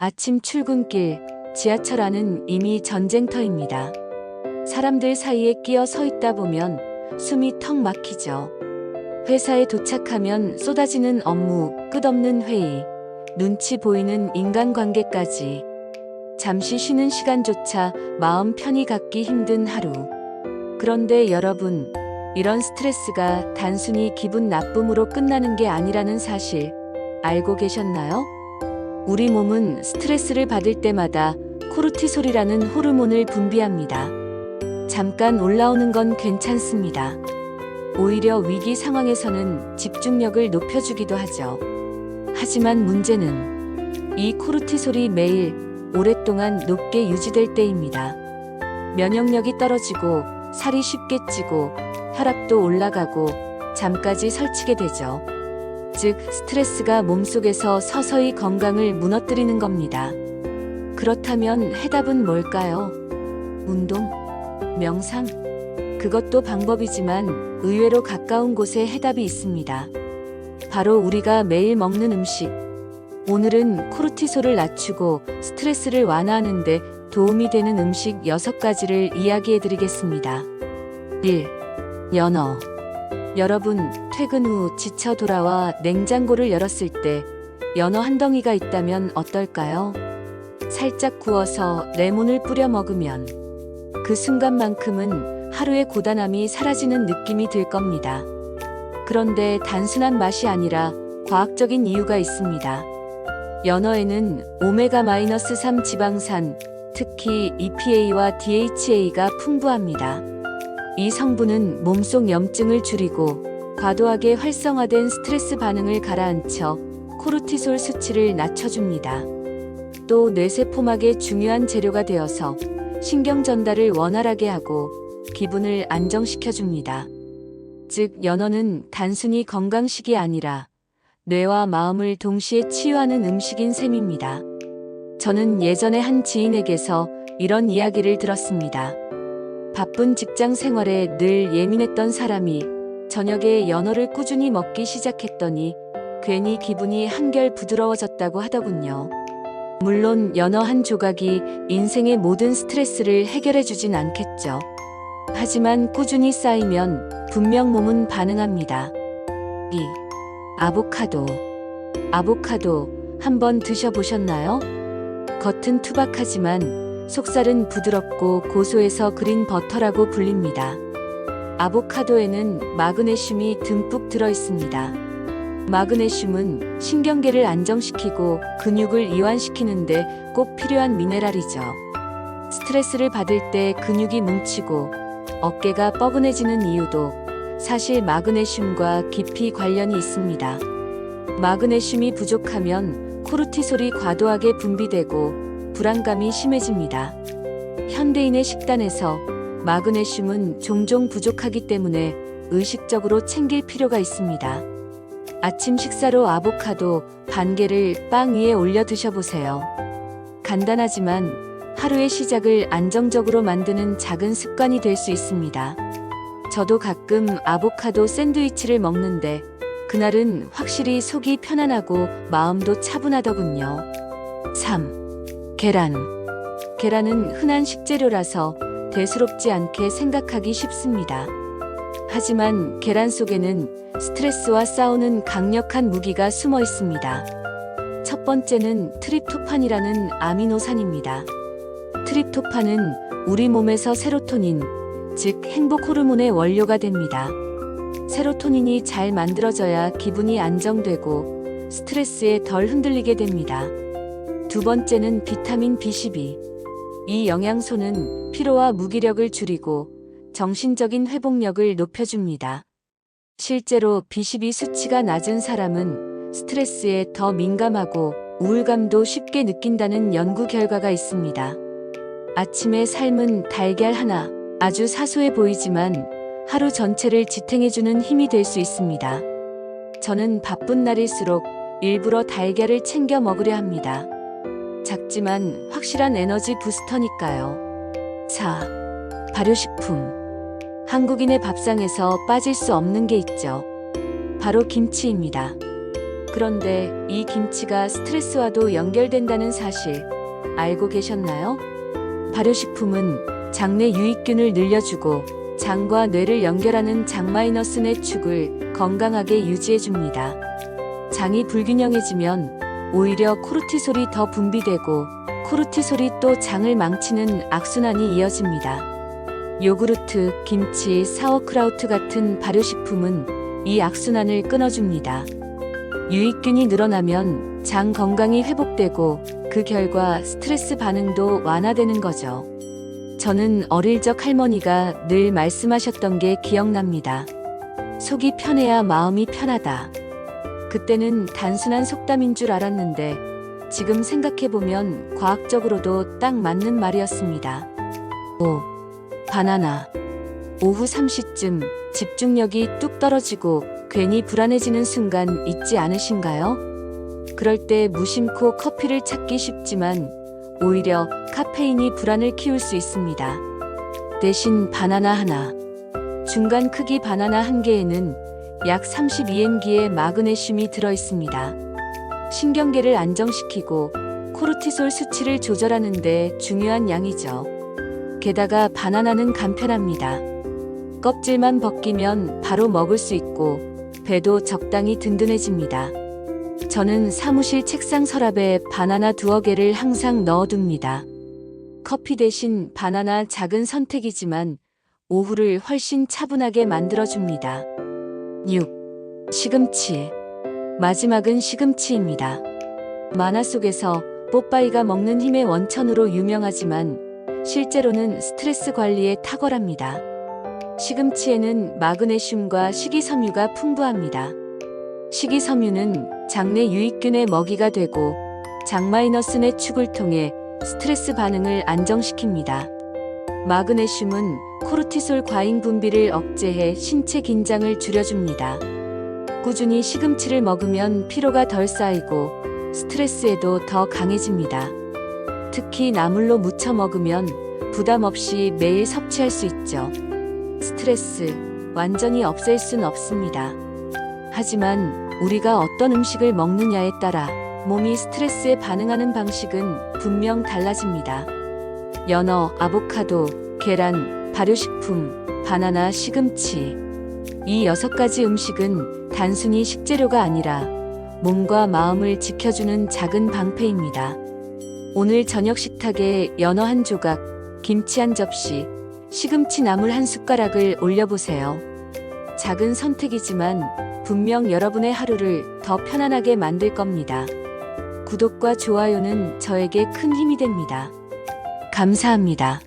아침 출근길, 지하철 안은 이미 전쟁터입니다. 사람들 사이에 끼어 서 있다 보면 숨이 턱 막히죠. 회사에 도착하면 쏟아지는 업무, 끝없는 회의, 눈치 보이는 인간관계까지. 잠시 쉬는 시간조차 마음 편히 갖기 힘든 하루. 그런데 여러분, 이런 스트레스가 단순히 기분 나쁨으로 끝나는 게 아니라는 사실 알고 계셨나요? 우리 몸은 스트레스를 받을 때마다 코르티솔이라는 호르몬을 분비합니다. 잠깐 올라오는 건 괜찮습니다. 오히려 위기 상황에서는 집중력을 높여주기도 하죠. 하지만 문제는 이 코르티솔이 매일 오랫동안 높게 유지될 때입니다. 면역력이 떨어지고 살이 쉽게 찌고 혈압도 올라가고 잠까지 설치게 되죠. 즉, 스트레스가 몸속에서 서서히 건강을 무너뜨리는 겁니다. 그렇다면 해답은 뭘까요? 운동? 명상? 그것도 방법이지만 의외로 가까운 곳에 해답이 있습니다. 바로 우리가 매일 먹는 음식. 오늘은 코르티솔을 낮추고 스트레스를 완화하는 데 도움이 되는 음식 6가지를 이야기해 드리겠습니다. 1. 연어. 여러분, 퇴근 후 지쳐 돌아와 냉장고를 열었을 때 연어 한 덩이가 있다면 어떨까요? 살짝 구워서 레몬을 뿌려 먹으면 그 순간만큼은 하루의 고단함이 사라지는 느낌이 들 겁니다. 그런데 단순한 맛이 아니라 과학적인 이유가 있습니다. 연어에는 오메가-3 지방산, 특히 EPA와 DHA가 풍부합니다. 이 성분은 몸속 염증을 줄이고 과도하게 활성화된 스트레스 반응을 가라앉혀 코르티솔 수치를 낮춰줍니다. 또 뇌세포막의 중요한 재료가 되어서 신경 전달을 원활하게 하고 기분을 안정시켜줍니다. 즉, 연어는 단순히 건강식이 아니라 뇌와 마음을 동시에 치유하는 음식인 셈입니다. 저는 예전에 한 지인에게서 이런 이야기를 들었습니다. 바쁜 직장 생활에 늘 예민했던 사람이 저녁에 연어를 꾸준히 먹기 시작했더니 괜히 기분이 한결 부드러워졌다고 하더군요. 물론 연어 한 조각이 인생의 모든 스트레스를 해결해주진 않겠죠. 하지만 꾸준히 쌓이면 분명 몸은 반응합니다. 2. 아보카도. 아보카도 한번 드셔보셨나요? 겉은 투박하지만 속살은 부드럽고 고소해서 그린 버터라고 불립니다. 아보카도에는 마그네슘이 듬뿍 들어있습니다. 마그네슘은 신경계를 안정시키고 근육을 이완시키는데 꼭 필요한 미네랄이죠. 스트레스를 받을 때 근육이 뭉치고 어깨가 뻐근해지는 이유도 사실 마그네슘과 깊이 관련이 있습니다. 마그네슘이 부족하면 코르티솔이 과도하게 분비되고 불안감이 심해집니다. 현대인의 식단에서 마그네슘은 종종 부족하기 때문에 의식적으로 챙길 필요가 있습니다. 아침 식사로 아보카도 반 개를 빵 위에 올려 드셔보세요. 간단하지만 하루의 시작을 안정적으로 만드는 작은 습관이 될 수 있습니다. 저도 가끔 아보카도 샌드위치를 먹는데 그날은 확실히 속이 편안하고 마음도 차분하더군요. 3. 계란. 계란은 흔한 식재료라서 대수롭지 않게 생각하기 쉽습니다. 하지만 계란 속에는 스트레스와 싸우는 강력한 무기가 숨어 있습니다. 첫 번째는 트립토판이라는 아미노산입니다. 트립토판은 우리 몸에서 세로토닌, 즉 행복 호르몬의 원료가 됩니다. 세로토닌이 잘 만들어져야 기분이 안정되고 스트레스에 덜 흔들리게 됩니다. 두 번째는 비타민 B12. 이 영양소는 피로와 무기력을 줄이고 정신적인 회복력을 높여줍니다. 실제로 B12 수치가 낮은 사람은 스트레스에 더 민감하고 우울감도 쉽게 느낀다는 연구 결과가 있습니다. 아침에 삶은 달걀 하나, 아주 사소해 보이지만 하루 전체를 지탱해주는 힘이 될 수 있습니다. 저는 바쁜 날일수록 일부러 달걀을 챙겨 먹으려 합니다. 작지만 확실한 에너지 부스터니까요. 4. 발효식품. 한국인의 밥상에서 빠질 수 없는 게 있죠. 바로 김치입니다. 그런데 이 김치가 스트레스와도 연결된다는 사실 알고 계셨나요? 발효식품은 장내 유익균을 늘려주고 장과 뇌를 연결하는 장마이너스 뇌축을 건강하게 유지해줍니다. 장이 불균형해지면 오히려 코르티솔이 더 분비되고 코르티솔이 또 장을 망치는 악순환이 이어집니다. 요구르트, 김치, 사워크라우트 같은 발효식품은 이 악순환을 끊어줍니다. 유익균이 늘어나면 장 건강이 회복되고 그 결과 스트레스 반응도 완화되는 거죠. 저는 어릴 적 할머니가 늘 말씀하셨던 게 기억납니다. 속이 편해야 마음이 편하다. 그때는 단순한 속담인 줄 알았는데 지금 생각해보면 과학적으로도 딱 맞는 말이었습니다. 바나나. 오후 3시쯤 집중력이 뚝 떨어지고 괜히 불안해지는 순간 있지 않으신가요? 그럴 때 무심코 커피를 찾기 쉽지만 오히려 카페인이 불안을 키울 수 있습니다. 대신 바나나 하나. 중간 크기 바나나 한 개에는 약 32mg의 마그네슘이 들어있습니다. 신경계를 안정시키고 코르티솔 수치를 조절하는 데 중요한 양이죠. 게다가 바나나는 간편합니다. 껍질만 벗기면 바로 먹을 수 있고 배도 적당히 든든해집니다. 저는 사무실 책상 서랍에 바나나 2개를 항상 넣어둡니다. 커피 대신 바나나 작은 선택이지만 오후를 훨씬 차분하게 만들어줍니다. 6. 시금치. 마지막은 시금치입니다. 만화 속에서 뽀빠이가 먹는 힘의 원천으로 유명하지만 실제로는 스트레스 관리에 탁월합니다. 시금치에는 마그네슘과 식이섬유가 풍부합니다. 식이섬유는 장내 유익균의 먹이가 되고 장마이너스 뇌축을 통해 스트레스 반응을 안정시킵니다. 마그네슘은 코르티솔 과잉 분비를 억제해 신체 긴장을 줄여줍니다. 꾸준히 시금치를 먹으면 피로가 덜 쌓이고 스트레스에도 더 강해집니다. 특히 나물로 무쳐 먹으면 부담 없이 매일 섭취할 수 있죠. 스트레스 완전히 없앨 순 없습니다. 하지만 우리가 어떤 음식을 먹느냐에 따라 몸이 스트레스에 반응하는 방식은 분명 달라집니다. 연어, 아보카도, 계란, 발효식품, 바나나, 시금치. 이 6가지 음식은 단순히 식재료가 아니라 몸과 마음을 지켜주는 작은 방패입니다. 오늘 저녁 식탁에 연어 한 조각, 김치 한 접시, 시금치 나물 한 숟가락을 올려보세요. 작은 선택이지만 분명 여러분의 하루를 더 편안하게 만들 겁니다. 구독과 좋아요는 저에게 큰 힘이 됩니다. 감사합니다.